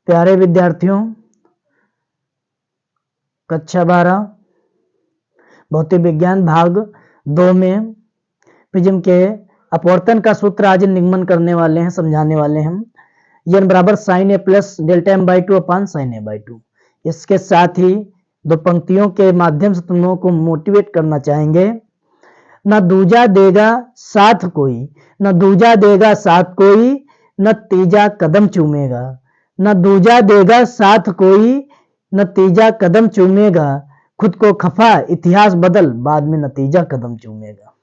प्यारे विद्यार्थियों, कक्षा 12 भौतिक विज्ञान भाग 2 में प्रिज्म के अपवर्तन का सूत्र आज निगमन करने वाले हैं, समझाने वाले हैं। n बराबर sine A plus delta M by two upon sine A by two. इसके साथ ही दो पंक्तियों के माध्यम से तुम लोगों को मोटिवेट करना चाहेंगे। न दूजा देगा साथ कोई, न दूजा देगा साथ कोई, न तीजा कदम चूमेगा। न दूजा देगा साथ कोई, न तीजा कदम चूमेगा। खुद को खफा इतिहास बदल, बाद में नतीजा कदम चूमेगा।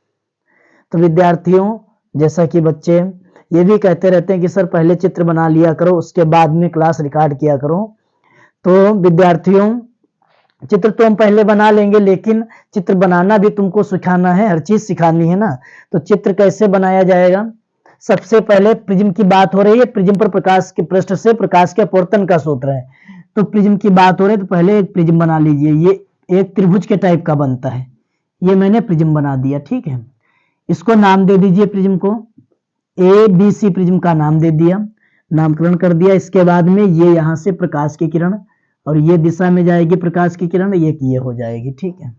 तो विद्यार्थियों, जैसा कि बच्चे ये भी कहते रहते हैं कि सर पहले चित्र बना लिया करो, उसके बाद में क्लास रिकॉर्ड किया करो। तो विद्यार्थियों, चित्र तो हम पहले बना लेंगे, लेकिन चित्र बनाना भी तुमको सिखाना है, हर चीज सिखानी है ना। तो चित्र कैसे बनाया जाएगा? सबसे पहले प्रिज्म की बात हो रही है, प्रिज्म पर प्रकाश के पृष्ठ से प्रकाश के अपवर्तन का सूत्र है। तो प्रिज्म की बात हो रही है, तो पहले एक प्रिज्म बना लीजिए। ये एक त्रिभुज के टाइप का बनता है। ये मैंने प्रिज्म बना दिया, ठीक है। इसको नाम दे दीजिए, प्रिज्म को ए बी सी प्रिज्म का नाम दे दिया, नामकरण कर दिया। इसके बाद में ये यहां से प्रकाश की किरण, और ये दिशा में जाएगी प्रकाश की किरण, ये हो जाएगी, ठीक है।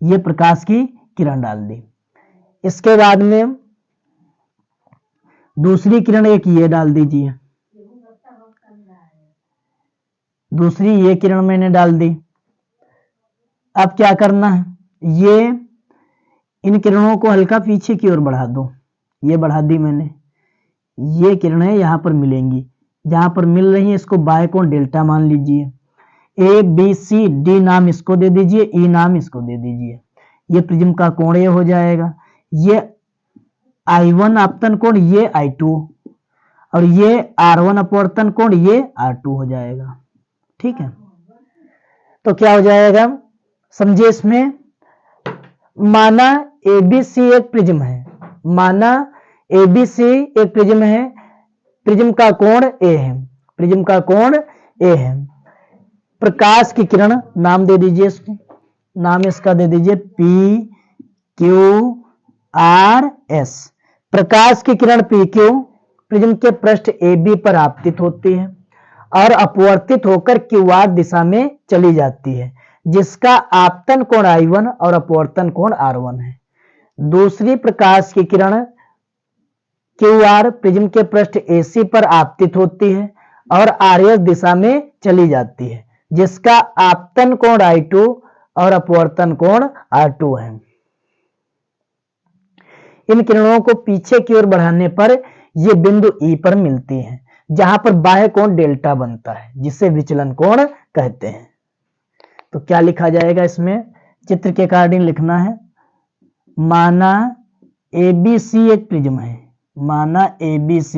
ये प्रकाश की किरण डाल दी। इसके बाद में दूसरी किरण एक ये डाल दीजिए, दूसरी ये किरण मैंने डाल दी। अब क्या करना है, ये इन किरणों को हल्का पीछे की ओर बढ़ा दो। ये बढ़ा दी मैंने। ये किरणें यहां पर मिलेंगी, जहां पर मिल रही है इसको बाय कोण डेल्टा मान लीजिए। ए बी सी डी नाम इसको दे दीजिए, ई नाम इसको दे दीजिए। ये प्रिज्म का कोण ये हो जाएगा। ये I1 आपतन कोण, ये I2, और ये R1 अपवर्तन कोण, ये R2 हो जाएगा, ठीक है। तो क्या हो जाएगा समझिए इसमें। माना ABC एक प्रिज्म है, माना ABC एक प्रिज्म है, प्रिज्म का कोण A है, प्रिज्म का कोण A है। प्रकाश की किरण नाम दे दीजिए इसको, नाम इसका दे दीजिए PQRS। प्रकाश की किरण PQ प्रिज्म के पृष्ठ AB पर आपतित होती है और अपवर्तित होकर QR दिशा में चली जाती है, जिसका आपतन कोण I1 और अपवर्तन कोण R1 है। दूसरी प्रकाश की किरण QR प्रिज्म के पृष्ठ AC पर आपतित होती है और RS दिशा में चली जाती है, जिसका आपतन कोण I2 और अपवर्तन कोण R2 है। इन किरणों को पीछे की ओर बढ़ाने पर ये बिंदु E पर मिलती हैं, जहां पर बाह्य कोण डेल्टा बनता है, जिसे विचलन कोण कहते हैं। तो क्या लिखा जाएगा इसमें, चित्र के अकॉर्डिंग लिखना है। माना ABC एक प्रिज्म है, माना ABC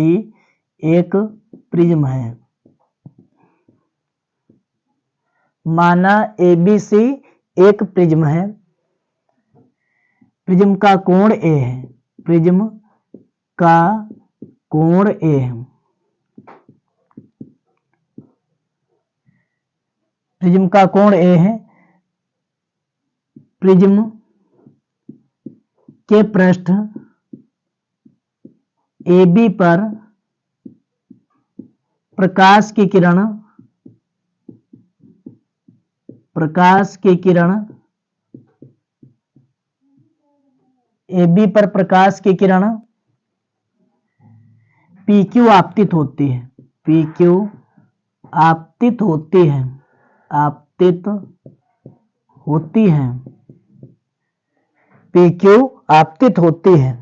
एक प्रिज्म है, माना ABC एक प्रिज्म है। प्रिज्म का कोण A है, प्रिज्म का कोण A है। प्रिज्म का कोण A है। प्रिज्म के पृष्ठ AB पर प्रकाश की किरण, प्रकाश की किरण AB पर प्रकाश की किरण PQ आपतित होती है, PQ आपतित होती है, आपतित होती है, PQ आपतित होती है।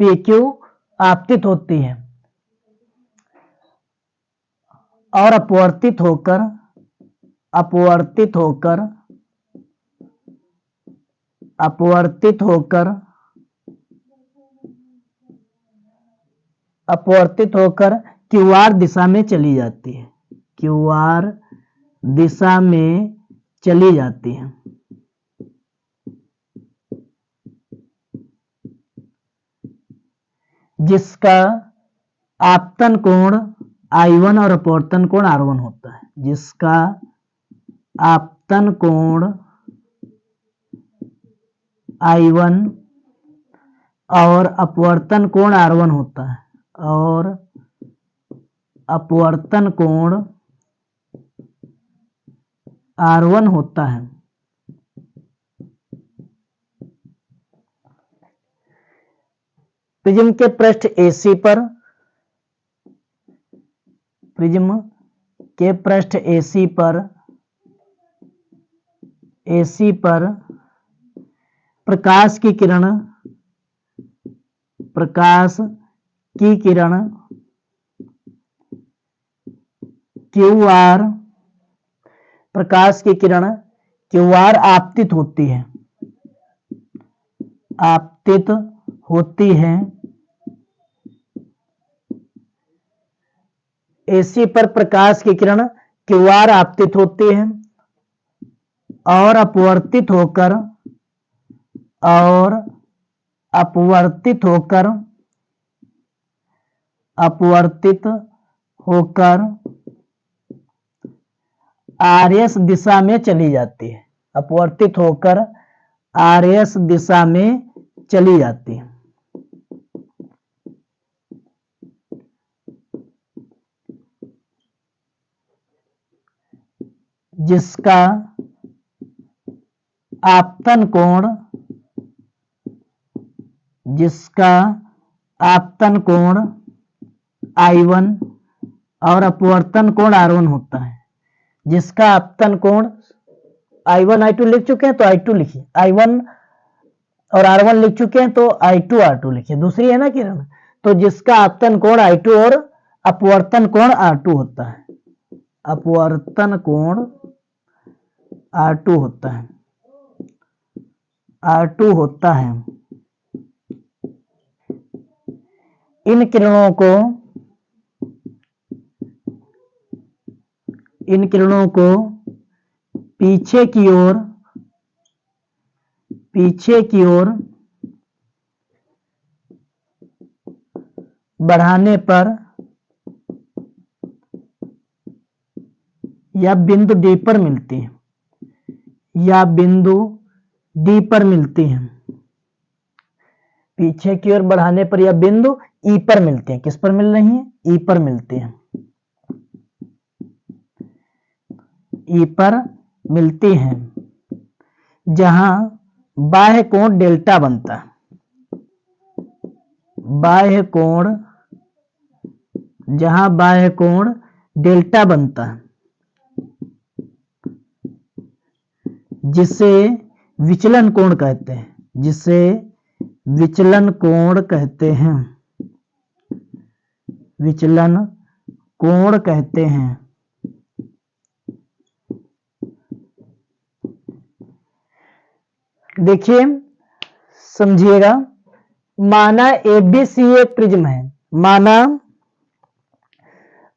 PQ आपतित होती है और अपवर्तित होकर, अपवर्तित होकर, अपवर्तित होकर, अपवर्तित होकर QR दिशा में चली जाती है, QR दिशा में चली जाती है, जिसका आपतन कोण I1 और अपवर्तन कोण R1 होता है, जिसका आपतन कोण I1 और अपवर्तन कोण R1 होता है, और अपवर्तन कोण R1 होता है। प्रिज्म के पृष्ठ AC पर, प्रिज्म के पृष्ठ AC पर प्रकाश की किरण QR, प्रकाश की किरण QR आपतित होती है, AC पर प्रकाश की किरण QR आपतित होती है और अपवर्तित होकर RS दिशा में चली जाती है, अपवर्तित होकर RS दिशा में चली जाती है। जिसका आपतन कोण I1 और अपवर्तन कोण R1 होता है। जिसका आपतन कोण I1 I2 लिख चुके हैं तो I2 लिखिए, I1 और R1 लिख चुके हैं तो I2 R2 लिखिए, दूसरी है ना किरण। तो जिसका आपतन कोण I2 और अपवर्तन कोण R2 होता है, अपवर्तन कोण R2 होता है। इन किरणों को पीछे की ओर बढ़ाने पर या बिंदु D पर मिलती है, पीछे की ओर बढ़ाने पर या बिंदु E पर मिलते हैं। किस पर मिल रही हैं? E पर मिलते हैं, E पर मिलती हैं, जहां बाह्य कोण डेल्टा बनता है, जहां बाह्य कोण डेल्टा बनता है, जिसे विचलन कोण कहते हैं, विचलन कोण कहते हैं। देखिए समझिएगा, माना ABC एक प्रिज्म है,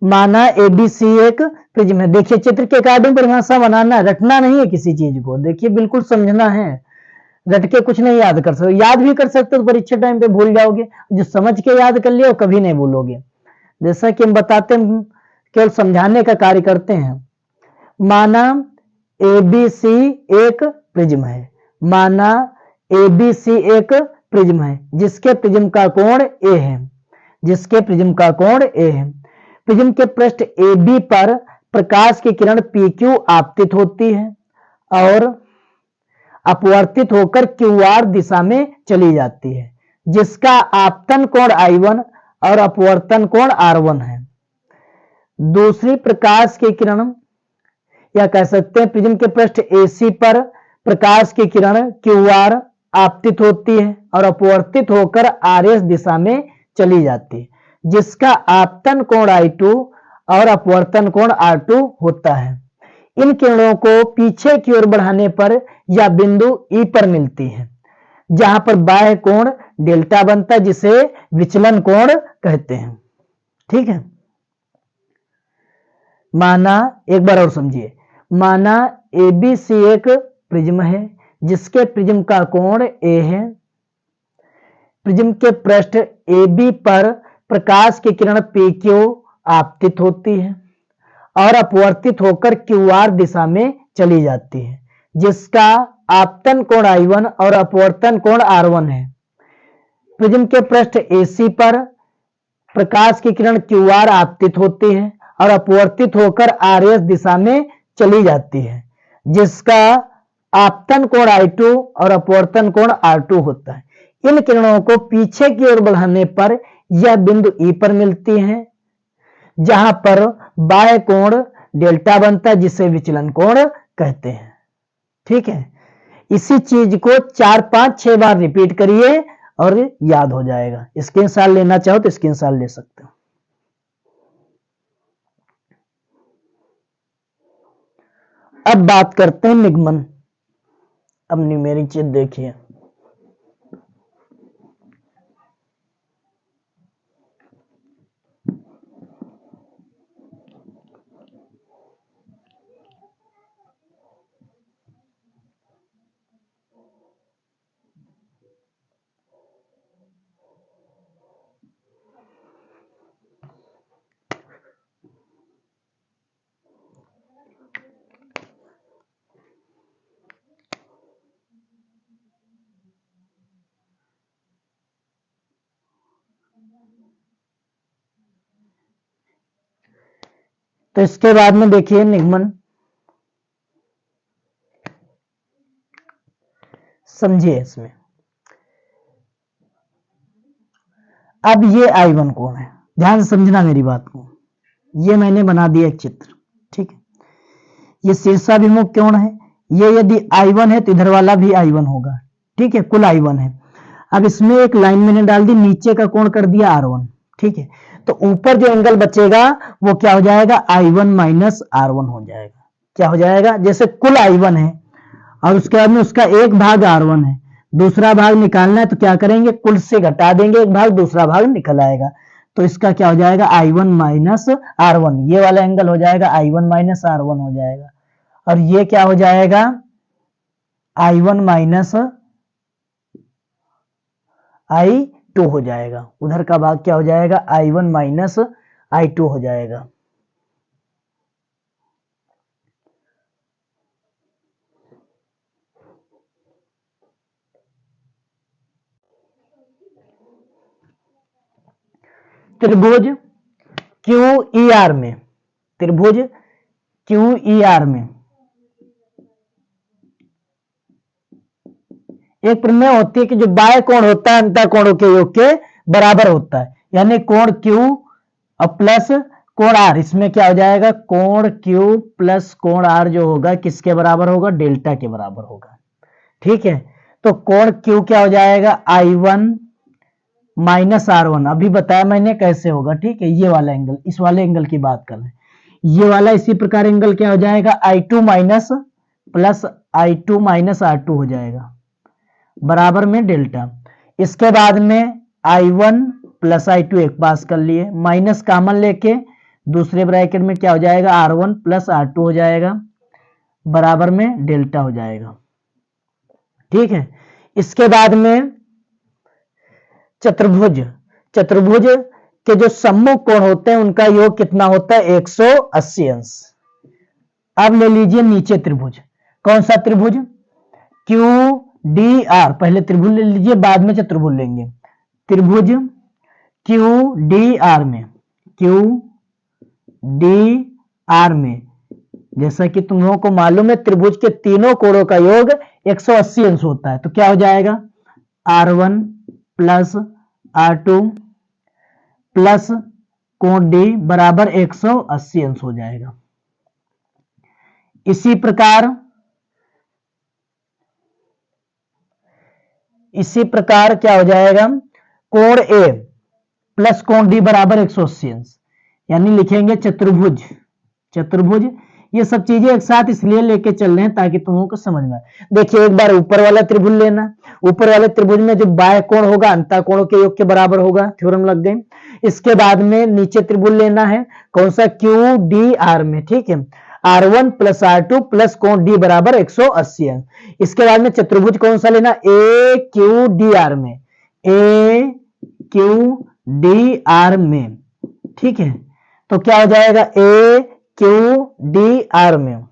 माना ABC एक प्रिज्म है। देखिए चित्र के अकॉर्डिंग परिभाषा बनाना, रटना नहीं है किसी चीज को। देखिए बिल्कुल समझना है, रट के कुछ नहीं याद कर सकते। याद भी कर सकते तो परीक्षा टाइम पे भूल जाओगे, जो समझ के याद कर लिया वो कभी नहीं भूलोगे। जैसा कि हम बताते हैं, केवल समझाने का कार्य करते हैं। माना ABC एक प्रिज्म है, माना ABC एक प्रिज्म है जिसके प्रिज्म का कोण A है, प्रिज्म के पृष्ठ AB पर प्रकाश की किरण PQ आपतित होती है और अपवर्तित होकर QR दिशा में चली जाती है, जिसका आपतन कोण I1 और अपवर्तन कोण R1 है। दूसरी प्रकाश की किरण, या कह सकते हैं प्रिज्म के पृष्ठ AC पर प्रकाश की किरण QR आपतित होती है और अपवर्तित होकर RS दिशा में चली जाती है, जिसका आपतन कोण I2 और अपवर्तन कोण R2 होता है। इन किरणों को पीछे की ओर बढ़ाने पर या बिंदु E पर मिलती है, जहां पर बाह्य कोण डेल्टा बनता है, जिसे विचलन कोण कहते हैं। ठीक है, माना एक बार और समझिए, माना ABC एक प्रिज्म है जिसके प्रिज्म का कोण A है, प्रिज्म के पृष्ठ AB पर प्रकाश की किरण PQ आपतित होती है और अपवर्तित होकर QR दिशा में चली जाती है, जिसका आपतन कोण I1 और अपवर्तन कोण R1 है। प्रिज्म के पृष्ठ AC पर प्रकाश की किरण QR आपतित होती है और अपवर्तित होकर RS दिशा में चली जाती है, जिसका आपतन कोण I2 और अपवर्तन कोण R2 होता है। इन किरणों को पीछे की ओर बढ़ाने पर यह बिंदु E पर मिलती है, जहां पर बाह्य कोण डेल्टा बनता है, जिसे विचलन कोण कहते हैं। ठीक है, इसी चीज को 4, 5, 6 बार रिपीट करिए और याद हो जाएगा। स्क्रीनशॉट लेना चाहो तो स्क्रीनशॉट ले सकते हो। अब बात करते हैं निगमन। अब न्यूमेरिक चीज देखिए। तो इसके बाद में देखिए निगमन, समझिए इसमें। अब ये I1 कोण है, ध्यान से समझना मेरी बात को। ये मैंने बना दिया एक चित्र, ठीक है। ये शीर्षाभिमुख कोण है। ये यदि I1 है तो इधर वाला भी I1 होगा, ठीक है, कुल I1 है। अब इसमें एक लाइन मैंने डाल दी, नीचे का कोण कर दिया R1, ठीक है। तो ऊपर जो एंगल बचेगा वो क्या हो जाएगा, I1 माइनस R1 हो जाएगा। क्या हो जाएगा, जैसे कुल I1 है और उसके बाद में उसका एक भाग R1 है, दूसरा भाग निकालना है तो क्या करेंगे, कुल से घटा देंगे एक भाग, दूसरा भाग निकल आएगा। तो इसका क्या हो जाएगा, I1 माइनस R1। ये वाला एंगल हो जाएगा I1 माइनस R1 हो जाएगा। और ये क्या हो जाएगा, I1 माइनस I2 हो जाएगा। उधर का भाग क्या हो जाएगा, I1 माइनस I2 हो जाएगा। त्रिभुज QER में, त्रिभुज QER में एक प्रमेय होती है कि जो बाह्य कोण होता है अंतः कोणों के योग के बराबर होता है। यानी कोण Q और प्लस कोण R, इसमें क्या हो जाएगा, कोण Q प्लस कोण R जो होगा किसके बराबर होगा, डेल्टा के बराबर होगा। ठीक है, तो कोण Q क्या हो जाएगा, I1 माइनस R1। अभी बताया मैंने कैसे होगा, ठीक है। ये वाला एंगल, इस वाले एंगल की बात कर रहे हैं। ये वाला इसी प्रकार एंगल क्या हो जाएगा, I2 minus plus I2 minus R2 हो जाएगा, बराबर में डेल्टा। इसके बाद में I1 प्लस I2 एक पास कर लिए, माइनस कॉमन लेके दूसरे ब्रैकेट में क्या हो जाएगा, R1 प्लस R2 हो जाएगा, बराबर में डेल्टा हो जाएगा। ठीक है, इसके बाद में चतुर्भुज, चतुर्भुज के जो सम्मुख कोण होते हैं उनका योग कितना होता है, 180 अंश। अब ले लीजिए नीचे त्रिभुज, कौन सा त्रिभुज, QDR। पहले त्रिभुज ले लीजिए, बाद में चतुर्भुज लेंगे। त्रिभुज QDR में, QDR में जैसा कि तुम लोगों को मालूम है त्रिभुज के तीनों कोणों का योग 180 अंश होता है। तो क्या हो जाएगा, R1 प्लस R2 प्लस कोण D बराबर 180 अंश हो जाएगा। इसी प्रकार क्या हो जाएगा, कोण A प्लस कोण D बराबर 180 अंश। यानी लिखेंगे चतुर्भुज, चतुर्भुज। ये सब चीजें एक साथ इसलिए लेके चल रहे हैं ताकि तुम लोगों को समझ में आए। देखिए एक बार ऊपर वाला त्रिभुज लेना, ऊपर वाले त्रिभुज में जो बाह्य कोण होगा अंतः कोणों के योग के बराबर होगा, थ्योरम लग गई। इसके बाद में नीचे त्रिभुज लेना है, कौन सा, QDR में, ठीक है, R1 प्लस R2 प्लस कोण D बराबर 180 अंश। इसके बाद में चतुर्भुज कौन सा लेना, AQDR में, AQDR में, ठीक है। तो क्या हो जाएगा, AQDR में।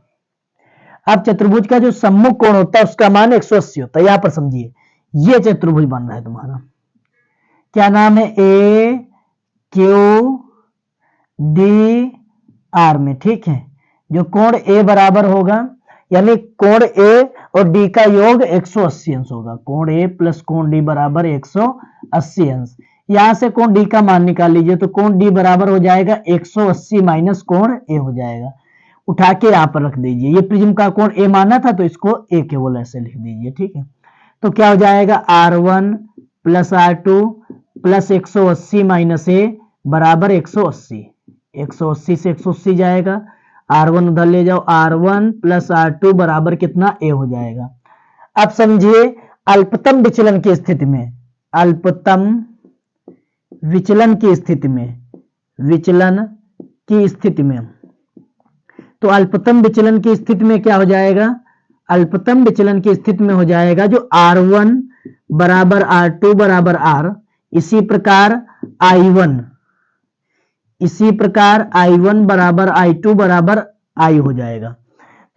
अब चतुर्भुज का जो सम्मुख कोण होता है उसका मान 180 होता है। यहां पर समझिए, ये चतुर्भुज बन रहा है तुम्हारा, क्या नाम है, ए क्यू डी आर में, ठीक है। जो कोण ए बराबर होगा, यानी कोण ए और डी का योग 180 अंश होगा। कोण ए प्लस कोण डी बराबर 180 अंश। यहां से कोण डी का मान निकाल लीजिए, तो कोण डी बराबर हो जाएगा 180 माइनस कोण ए हो जाएगा। उठा के यहां पर रख दीजिए, ये प्रिज्म का कोण ए माना था तो इसको ए केवल ऐसे लिख दीजिए, ठीक है। तो क्या हो जाएगा, R1 plus R2 plus 180 minus ए बराबर 180। 180 से 180 जाएगा, R1 उधर ले जाओ, R1 प्लस R2 बराबर कितना, ए हो जाएगा। अब समझिए अल्पतम विचलन की स्थिति में, अल्पतम विचलन की स्थिति में, विचलन की स्थिति में, तो अल्पतम विचलन की स्थिति में क्या हो जाएगा, अल्पतम विचलन की स्थिति में हो जाएगा जो R1 बराबर R2 बराबर R, इसी प्रकार I1, इसी प्रकार I1 बराबर I2 बराबर I हो जाएगा।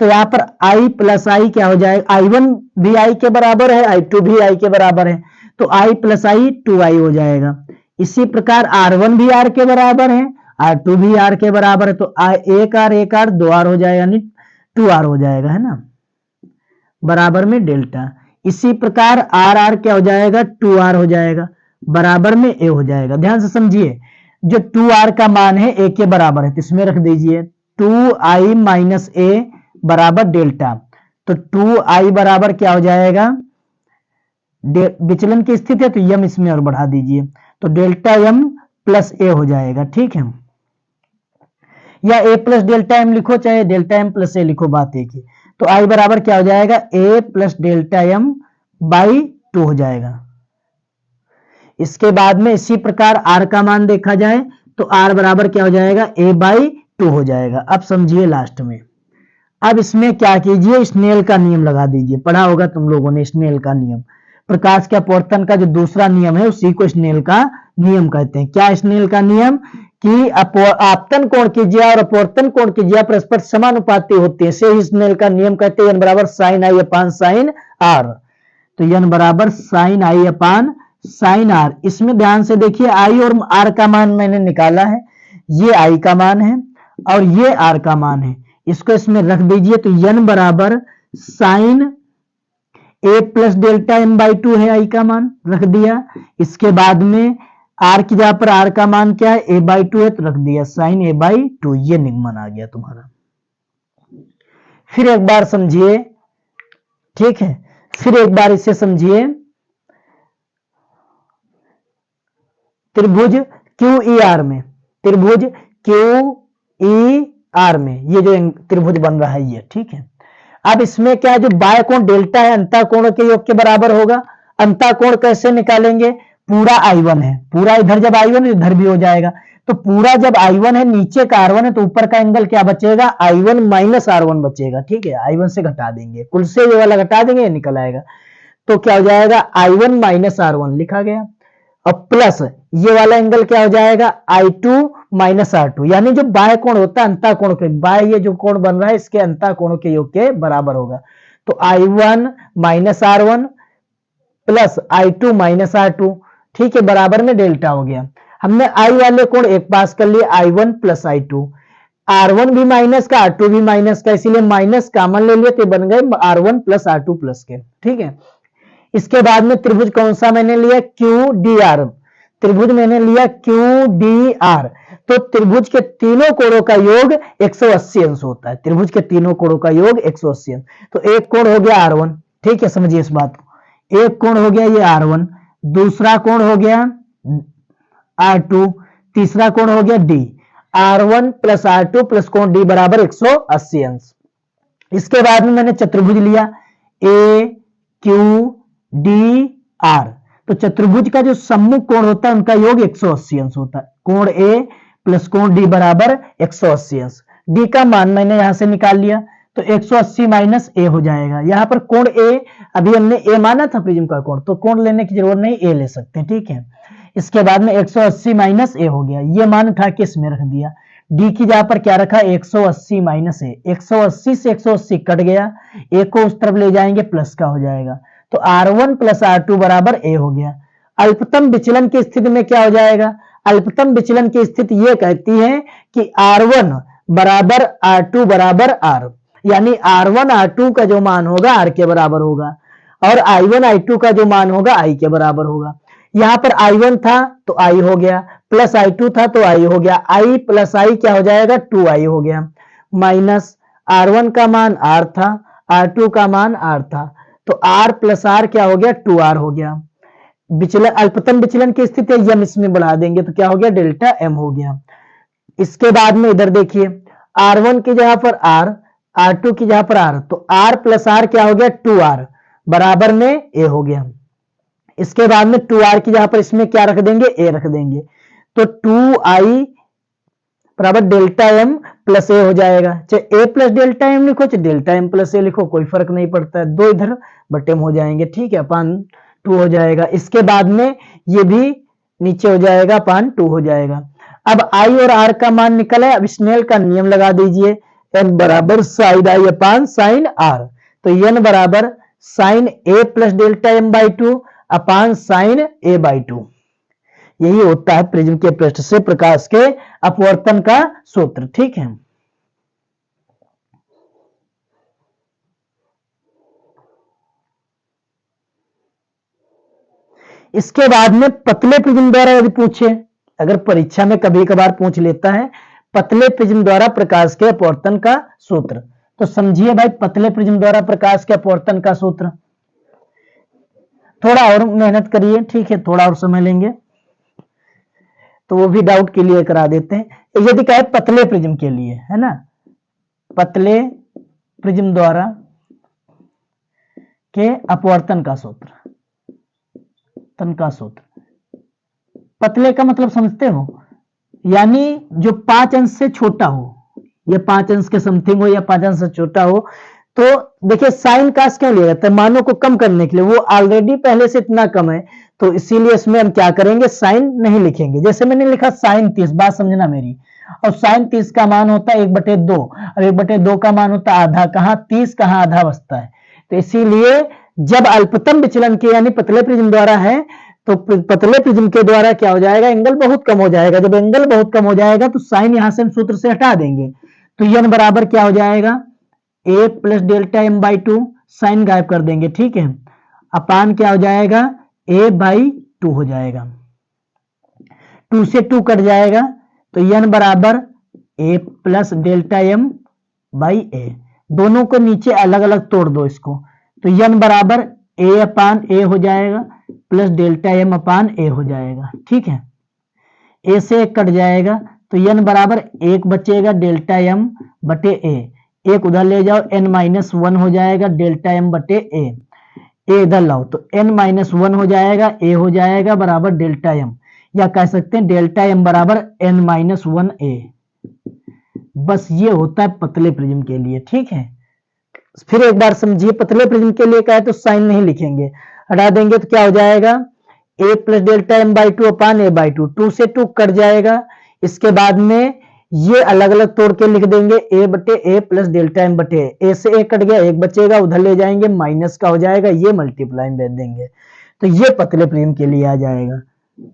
तो यहां पर I प्लस I क्या हो जाएगा, I1 भी I के बराबर है, I2 भी I के बराबर है, तो I प्लस I 2I हो जाएगा। इसी प्रकार R1 भी R के बराबर है, R2 भी R के बराबर है, तो एक R 2R हो जाएगा, यानी 2R हो जाएगा, है ना, बराबर में डेल्टा। इसी प्रकार R क्या हो जाएगा, 2R हो जाएगा, बराबर में ए हो जाएगा। ध्यान से समझिए, जो 2R का मान है ए के बराबर है, तो इसमें रख दीजिए 2I माइनस ए बराबर डेल्टा। तो 2I बराबर क्या हो जाएगा, विचलन की स्थिति है तो यम इसमें और बढ़ा दीजिए, तो डेल्टा एम प्लस ए हो जाएगा, ठीक है। या ए प्लस डेल्टा एम लिखो, चाहे डेल्टा एम प्लस ए लिखो, बात एक ही। तो आई बराबर क्या हो जाएगा, ए प्लस डेल्टा एम बाई 2 हो जाएगा। इसके बाद में इसी प्रकार आर का मान देखा जाए तो आर बराबर क्या हो जाएगा, ए बाई 2 हो जाएगा। अब समझिए लास्ट में, अब इसमें क्या कीजिए, स्नेल का नियम लगा दीजिए। पढ़ा होगा तुम लोगों ने स्नेल का नियम, प्रकाश के अपवर्तन का जो दूसरा नियम है उसी को स्नेल का नियम कहते हैं। क्या स्नेल का नियम, कि आपतन कोण की ज्या और अपवर्तन कोण की ज्या परस्पर समानुपाती होते हैं, से ही स्नेल का नियम कहते हैं। n बराबर sine I upon sine R, तो n बराबर sine I upon sine R. इसमें ध्यान से देखिए, आई और आर का मान मैंने निकाला है, ये आई का मान है और ये आर का मान है, इसको इसमें रख दीजिए। तो n बराबर sine A plus delta M by 2 है, आई का मान रख दिया। इसके बाद में आर की जगह पर आर का मान क्या है, ए बाई 2 है, तो रख दिया साइन ए बाई 2। ये निगमन आ गया तुम्हारा। फिर एक बार समझिए, ठीक है, फिर एक बार इसे समझिए। त्रिभुज क्यू ई आर में, त्रिभुज क्यू ई आर में ये जो त्रिभुज बन रहा है ये, ठीक है। अब इसमें क्या है, जो बाह्य कोण डेल्टा है अंतः कोणों के योग के बराबर होगा। अंतः कोण कैसे निकालेंगे, पूरा I1 है, पूरा इधर जब I1 है इधर भी हो जाएगा, तो पूरा जब I1 है नीचे का R1 है तो ऊपर का एंगल क्या बचेगा, I1 माइनस R1 बचेगा, ठीक है। I1 से घटा देंगे, कुल से ये वाला घटा देंगे, ये निकल आएगा। तो क्या हो जाएगा, I1 माइनस R1 लिखा गया, और प्लस ये वाला एंगल क्या हो जाएगा, I2 माइनस R2, यानी जो बाह्य कोण होता है अंतः कोण के, बाह्य ये जो कोण बन रहा है इसके अंतः कोणों के योग के बराबर होगा। तो I1 minus R1 plus I2 minus R2, ठीक है, बराबर में डेल्टा हो गया। हमने आई वाले कोण एक पास कर लिए, I1 प्लस I2, R1 भी माइनस का R2 भी माइनस का, इसीलिए माइनस कॉमन ले लिए तो बन गए R1 प्लस R2 प्लस के, ठीक है। इसके बाद में त्रिभुज कौन सा मैंने लिया, क्यू डी आर, त्रिभुज मैंने लिया क्यू डी आर। तो त्रिभुज के तीनों कोणों का योग 180 अंश होता है, त्रिभुज के तीनों कोणों का योग 180 अंश। तो एक कोण हो गया R1, ठीक है, समझिए इस बात को, एक कोण हो गया ये R1, दूसरा कोण हो गया R2, तीसरा कोण हो गया D, R1 plus R2 plus कोण D बराबर 180 अंश। इसके बाद में मैंने चतुर्भुज लिया ए क्यू डी आर, तो चतुर्भुज का जो सम्मुख कोण होता है उनका योग 180 अंश होता है। कोण ए प्लस कोण डी बराबर 180 अंश। डी का मान मैंने यहां से निकाल लिया, तो 180 माइनस ए हो जाएगा। यहां पर कोण ए, अभी हमने ए माना था प्रिज्म का कोण, तो कोण लेने की जरूरत नहीं, ए ले सकते हैं, ठीक है। इसके बाद में 180 माइनस ए हो गया, ये मान उठा के इसमें रख दिया। डी की जगह पर क्या रखा, 180 माइनस ए, 180 से 180 कट गया, ए को उस तरफ ले जाएंगे प्लस का हो जाएगा, तो R1 प्लस R2 बराबर ए हो गया। अल्पतम विचलन की स्थिति में क्या हो जाएगा, अल्पतम विचलन की स्थिति यह कहती है कि R1 बराबर R2 बराबर R, यानी R1 R2 का जो मान होगा R के बराबर होगा और I1 I2 का जो मान होगा I के बराबर होगा। यहां पर I1 था तो I हो गया, प्लस I2 था तो I हो गया, I प्लस I क्या हो जाएगा 2I हो गया, माइनस R1 का मान R था, R2 का मान R था, तो R प्लस R क्या हो गया 2R हो गया। विचलन अल्पतम विचलन की स्थिति यम इसमें बढ़ा देंगे तो क्या हो गया डेल्टा M हो गया। इसके बाद में इधर देखिए R1 की जगह पर R, R2 की जगह पर R, तो R प्लस R क्या हो गया 2R बराबर में A हो गया। इसके बाद में 2R की जगह पर इसमें क्या रख देंगे A रख देंगे, तो 2I बराबर डेल्टा M प्लस A हो जाएगा। चाहे A प्लस डेल्टा M लिखो चाहे डेल्टा M प्लस A लिखो, कोई फर्क नहीं पड़ता है, दो इधर बटे हो जाएंगे, ठीक है, अपान 2 हो जाएगा। इसके बाद में ये भी नीचे हो जाएगा, अपान 2 हो जाएगा। अब I और R का मान निकला है, अब स्नेल का नियम लगा दीजिए, n बराबर sine I upon sine R, तो n बराबर sine A plus delta M by 2 upon sine A by 2। यही होता है प्रिज्म के पृष्ठ से प्रकाश के अपवर्तन का सूत्र, ठीक है। इसके बाद में पतले प्रिज्म द्वारा यदि पूछे, अगर परीक्षा में कभी कभार पूछ लेता है पतले प्रिज्म द्वारा प्रकाश के अपवर्तन का सूत्र, तो समझिए भाई पतले प्रिज्म द्वारा प्रकाश के अपवर्तन का सूत्र, थोड़ा और मेहनत करिए, ठीक है, थोड़ा और समय लेंगे तो वो भी डाउट क्लियर करा देते हैं। यदि कहे पतले प्रिज्म के लिए, है ना, पतले प्रिज्म द्वारा के अपवर्तन का सूत्र, पतले का मतलब समझते हो, यानी जो 5 अंश से छोटा हो, या 5 अंश के समथिंग हो या 5 अंश से छोटा हो, तो देखिए साइन कास क्यों लिया जाता है, मानों को कम करने के लिए, वो ऑलरेडी पहले से इतना कम है, तो इसीलिए इसमें हम क्या करेंगे साइन नहीं लिखेंगे। जैसे मैंने लिखा साइन 30, बात समझना मेरी, और साइन 30 का मान होता है 1/2, और 1/2 का मान होता है आधा, कहां 30 कहां आधा बचता है, तो इसीलिए जब अल्पतम विचलन के यानी पतले प्रिज्म द्वारा है तो पतले प्रिज्म के द्वारा क्या हो जाएगा, एंगल बहुत कम हो जाएगा। जब एंगल बहुत कम हो जाएगा तो साइन यहां से हम सूत्र से हटा देंगे, तो n बराबर क्या हो जाएगा a plus delta M by 2, sine गायब कर देंगे, ठीक है, अपान क्या हो जाएगा a बाई 2 हो जाएगा, 2 से 2 कट जाएगा, तो n बराबर a plus delta M by a, दोनों को नीचे अलग अलग तोड़ दो इसको, तो n बराबर a अपान a हो जाएगा plus delta M upon a हो जाएगा, ठीक है, a से 1 कट जाएगा, तो n बराबर 1 बचेगा डेल्टा M बटे a, एक उधर ले जाओ n-1 हो जाएगा डेल्टा M बटे a, इधर लाओ तो n-1 हो जाएगा, a हो जाएगा बराबर डेल्टा M, या कह सकते हैं डेल्टा M बराबर n-1a। बस ये होता है पतले प्रिज्म के लिए, ठीक है। फिर एक बार समझिए, पतले प्रिज्म के लिए कहे तो साइन नहीं लिखेंगे, हटा देंगे तो क्या हो जाएगा a plus delta M by 2 upon a by 2, 2 से 2 कट जाएगा। इसके बाद में ये अलग अलग तोड़ के लिख देंगे a बटे a प्लस डेल्टा M बटे a से 1 कट गया, 1 बचेगा, उधर ले जाएंगे माइनस का हो जाएगा, ये मल्टीप्लाई में भेज देंगे, तो ये पतले प्रिज्म के लिए आ जाएगा,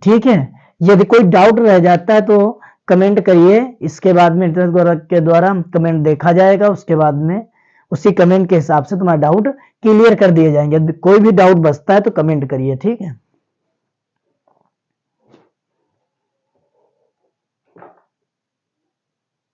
ठीक है। यदि कोई डाउट रह जाता है तो कमेंट करिए, इसके बाद में इंटरनेट के द्वारा कमेंट देखा जाएगा, उसके बाद में उसी कमेंट के हिसाब से तुम्हारा डाउट क्लियर कर दिए जाएंगे। कोई भी डाउट बचता है तो कमेंट करिए, ठीक है।